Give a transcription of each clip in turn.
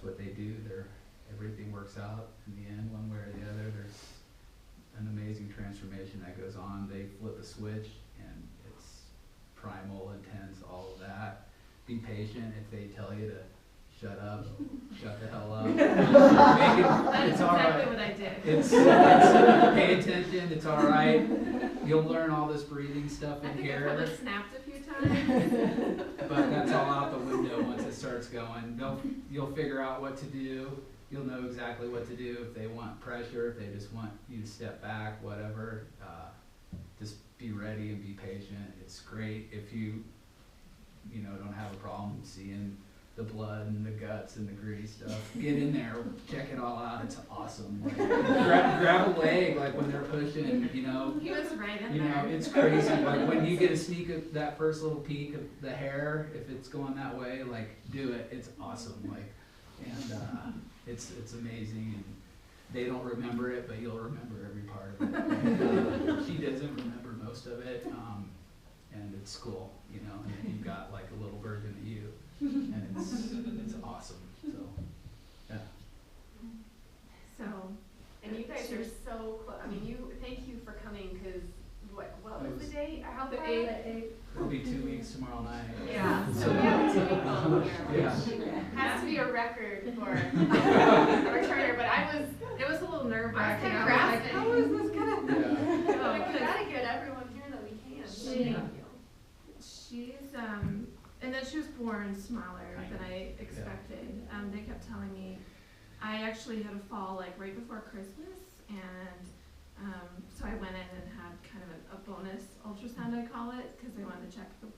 what they do. Everything works out in the end, one way or the other. There's an amazing transformation that goes on. They flip a switch, and it's primal, intense, all of that. Be patient. If they tell you to shut up, shut the hell up. That's it's exactly all right. what I did. It's pay attention. It's all right. You'll learn all this breathing stuff in here. I think I probably snapped a few times. But that's all out the window once it starts going. You'll figure out what to do. You'll know exactly what to do if they want pressure, if they just want you to step back, whatever. Just be ready and be patient. It's great if you don't have a problem seeing the blood and the guts and the gritty stuff. Get in there, check it all out. It's awesome. Like, grab a leg, like when they're pushing, He was right in there. it's crazy. Like when you get a sneak of that first little peek of the hair, if it's going that way, like do it. It's awesome. Like, and it's amazing. And they don't remember it, but you'll remember every part of it. She doesn't remember most of it, and it's cool, and then you've got like a little version of you. And it's awesome. So, yeah. So, and you guys are so close. I mean, thank you for coming, because what was the date? How the far? 8th. It'll be 2 weeks tomorrow night. Yeah. So we have a 2-week goal here. Yeah. Has to be a record for a returner, but it was a little nerve-wracking. I was like, grasping. how is this gonna? Yeah. We gotta get everyone here that we can. So thank you. She's and then she was born smaller than I expected. They kept telling me I actually had a fall like right before Christmas, and so I went in and had kind of a bonus ultrasound, I call it, because they wanted to check the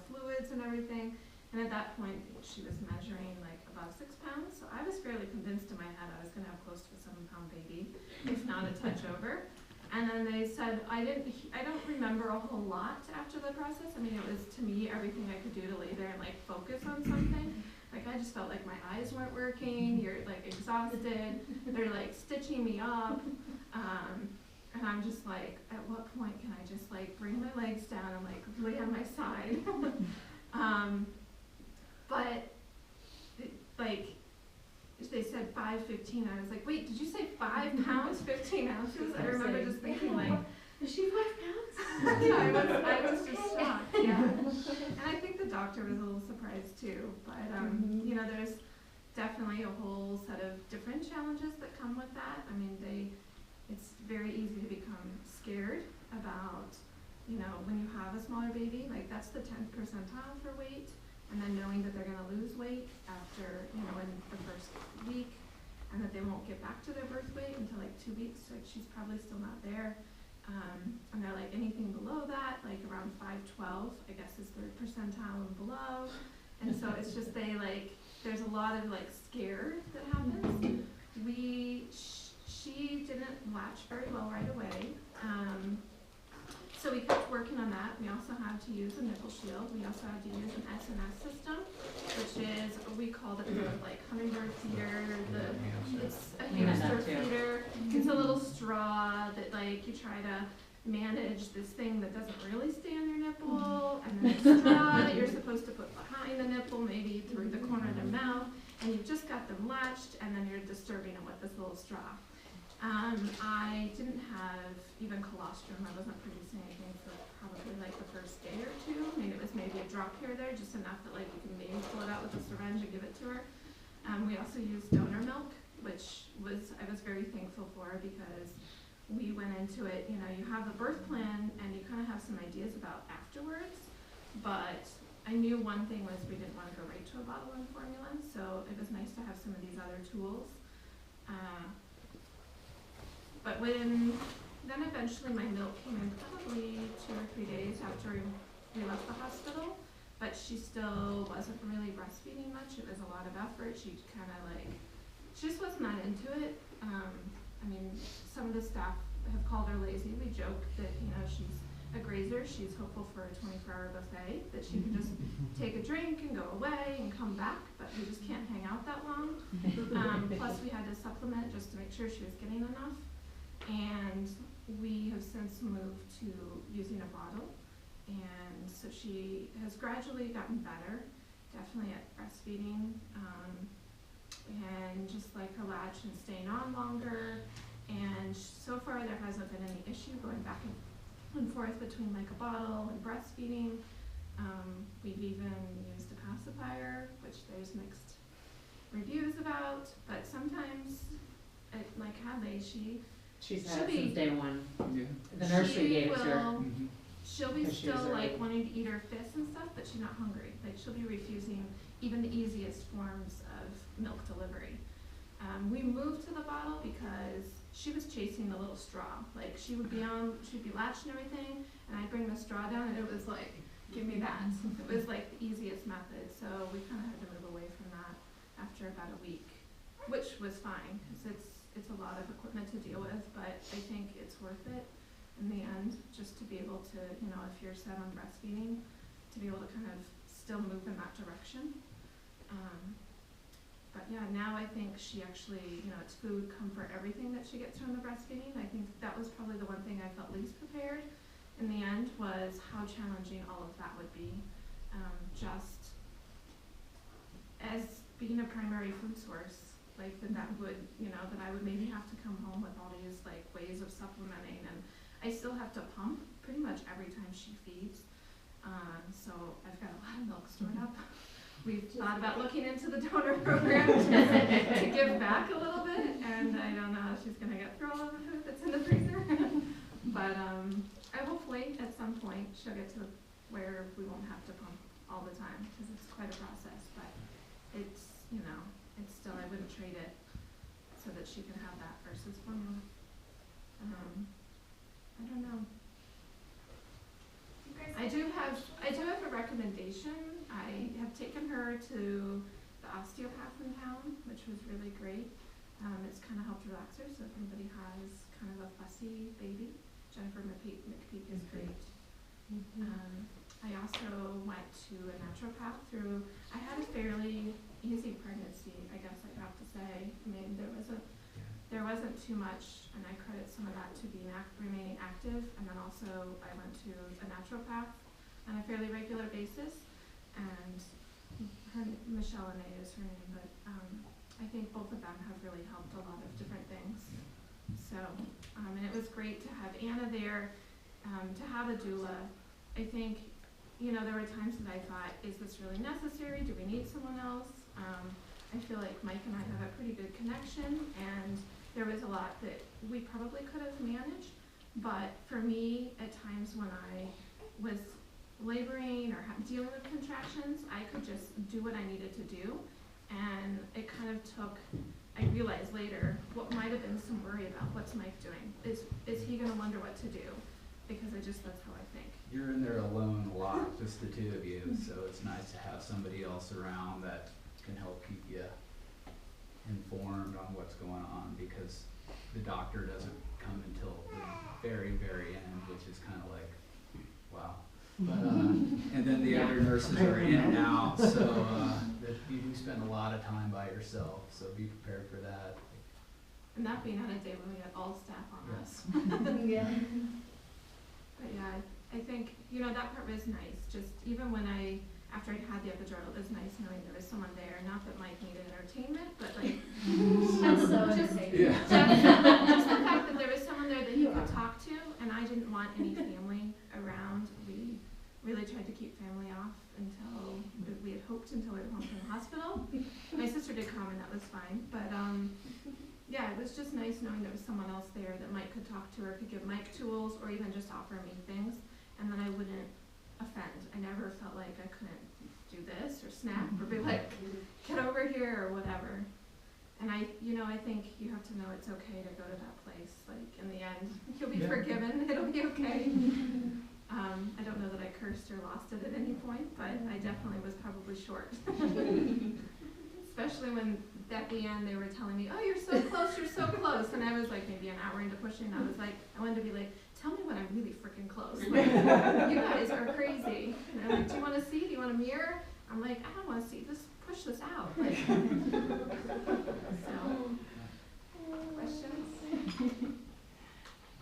fluids and everything. And at that point, she was measuring like about 6 pounds. So I was fairly convinced in my head I was going to have close to a 7-pound baby, if not a touch over. And then they said, I don't remember a whole lot after the process. I mean, it was, to me, everything I could do to lay there and like focus on something. Like I just felt like my eyes weren't working, you're like exhausted, they're like stitching me up. And I'm just like, at what point can I just like bring my legs down and like lay on my side? But like, they said 5:15. I was like, wait, did you say 5 pounds, 15 ounces? I remember just thinking like, is she 5 pounds? I was just shocked, yeah. And I think the doctor was a little surprised too. But, there's definitely a whole set of different challenges that come with that. I mean, it's very easy to become scared about, when you have a smaller baby, like that's the 10th percentile for weight. And then knowing that they're going to lose weight after, in the first week, and that they won't get back to their birth weight until like 2 weeks, so she's probably still not there. And they're like anything below that, like around 5'12", I guess is 3rd percentile and below. And so it's just there's a lot of like scare that happens. She didn't latch very well right away. So we kept working on that. We also had to use a nipple shield. We also had to use an SNS system, which is, we called it the hummingbird feeder. It's a hamster feeder. It's a little straw that you try to manage this thing that doesn't really stay on your nipple, and then the straw that you're supposed to put behind the nipple, maybe through the corner of their mouth, and you've just got them latched, and then you're disturbing them with this little straw. I didn't have even colostrum. I wasn't producing anything for probably like the first day or 2. I mean, it was maybe a drop here or there, just enough that you can maybe pull it out with a syringe and give it to her. We also used donor milk, which I was very thankful for, because we went into it, you have the birth plan and you kind of have some ideas about afterwards, but I knew one thing was we didn't want to go right to a bottle and formula, so it was nice to have some of these other tools. But then eventually my milk came in probably 2 or 3 days after we left the hospital, but she still wasn't really breastfeeding much. It was a lot of effort. She kind of she just wasn't that into it. I mean, some of the staff have called her lazy. We joke that, she's a grazer. She's hopeful for a 24-hour buffet, that she can just take a drink and go away and come back, but we just can't hang out that long. Plus we had to supplement just to make sure she was getting enough. And we have since moved to using a bottle, and so she has gradually gotten better, definitely at breastfeeding, like her latch and staying on longer. And so far there hasn't been any issue going back and forth between like a bottle and breastfeeding. We've even used a pacifier, which there's mixed reviews about, but sometimes, like Hadley, She's she'll had it be- since day one. Yeah. The nursery gave it to her. Mhm. she'll be Because she was still like already- wanting to eat her fists and stuff, but she's not hungry. Like she'll be refusing even the easiest forms of milk delivery. We moved to the bottle because she was chasing the little straw. Like she'd be latched and everything, and I'd bring the straw down, and it was like, give me that. It was like the easiest method, so we kind of had to move away from that after about a week, which was fine because it's a lot of equipment to deal with, but I think it's worth it in the end, just to be able to, if you're set on breastfeeding, to be able to kind of still move in that direction. But yeah, now I think she actually, it's food, comfort, everything that she gets from the breastfeeding. I think that was probably the one thing I felt least prepared in the end, was how challenging all of that would be. Just as being a primary food source, like that would, that I would maybe have to come home with all these like ways of supplementing, and I still have to pump pretty much every time she feeds. So I've got a lot of milk stored up. We've thought about looking into the donor program to give back a little bit, and I don't know if she's gonna get through all of the food that's in the freezer. But I hopefully at some point she'll get to where we won't have to pump all the time, because it's quite a process. But it's it's still, I wouldn't trade it so that she can have that versus formula. I don't know. I do have a recommendation. I have taken her to the osteopath in town, which was really great. It's kind of helped relax her, so if anybody has kind of a fussy baby, Jennifer McPeak is great. I also went to a naturopath I had a fairly easy pregnancy, I guess I'd have to say. I mean, there wasn't too much, and I credit some of that to being remaining active, and then also I went to a naturopath on a fairly regular basis, and Michelle Anay is her name, but I think both of them have really helped a lot of different things. So, and it was great to have Anna there, to have a doula. I think, there were times that I thought, is this really necessary? Do we need someone else? I feel like Mike and I have a pretty good connection, and there was a lot that we probably could have managed, but for me, at times when I was laboring or dealing with contractions, I could just do what I needed to do, and it kind of took, I realized later, what might have been some worry about, what's Mike doing? Is he gonna wonder what to do? Because that's how I think. You're in there alone a lot, just the two of you, so it's nice to have somebody else around that can help keep you informed on what's going on, because the doctor doesn't come until the very, very end, which is kind of like, wow. But, and then the other nurses are in and out, so that you do spend a lot of time by yourself, so be prepared for that. And that being on a day when we had all staff on us. Yeah. But yeah, I think, that part was nice. Just even when after I'd had the epidural, it was nice knowing there was someone there. Not that Mike needed entertainment, but like, That's so entertaining. Yeah. just the fact that there was someone there that he could talk to, and I didn't want any family around. We really tried to keep family off until we had hoped until we were home from the hospital. My sister did come, and that was fine. But yeah, it was just nice knowing there was someone else there that Mike could talk to, or could give Mike tools, or even just offer me things, and then I wouldn't offend. I never felt like I couldn't do this or snap or be like, get over here or whatever. And I think you have to know it's okay to go to that place. Like in the end, you'll be forgiven. It'll be okay. I don't know that I cursed or lost it at any point, but I definitely was probably short. Especially when at the end they were telling me, oh, you're so close, and I was like maybe an hour into pushing. I was like, I wanted to be like, tell me when I'm really freaking close. Like, you guys are crazy. And they're like, do you want to see? Do you want a mirror? I'm like, I don't want to see. Just push this out. Like, so, questions?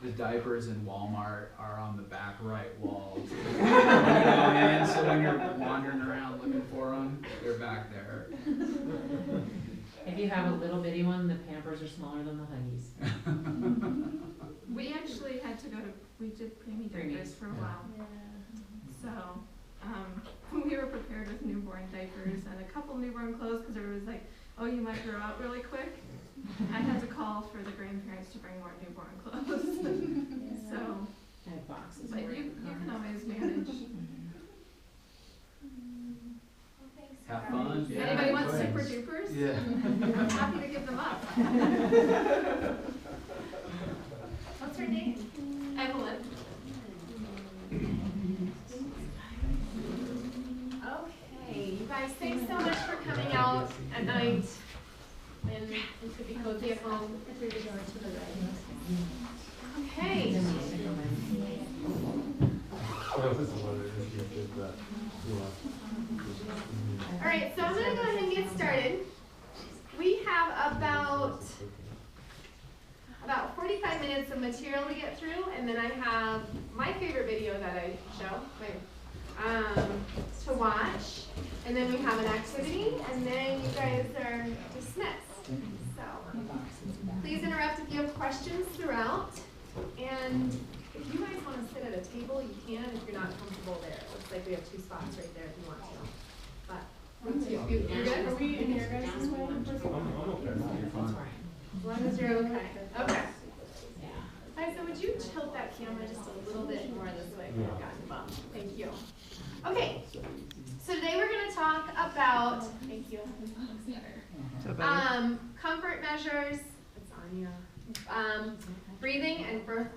The diapers in Walmart are on the back right wall. And so when you're wandering around looking for them, they're back there. If you have a little bitty one, the Pampers are smaller than the Huggies. We actually had to go to, we did preemie diapers for a while. So, we were prepared with newborn diapers and a couple newborn clothes, cause there was like, oh, you might grow up really quick. I had to call for the grandparents to bring more newborn clothes. So, I have boxes. but for you it. can always manage. Have fun. If Yeah, anybody wants good. super dupers, Yeah. I'm happy to give them up. What's her name? Evelyn. Okay, you guys, thanks so much for coming out at night. And it could be cozy at home. Okay. All right, so I'm gonna go ahead and get started. We have about 45 minutes of material to get through, and then I have my favorite video that I show to watch, and then we have an activity, and then you guys are dismissed. So please interrupt if you have questions throughout, and if you guys want to sit at a table, you can. If you're not comfortable there, it looks like we have 2 spots right there if you want to. But you're good. Are we in your guys' way? You're fine. As long as you're okay. Okay. Yeah. Alright, so would you tilt that camera just a little bit more this way? Thank you. Okay, so today we're gonna talk about, thank you. Comfort measures, it's on you. Breathing and birth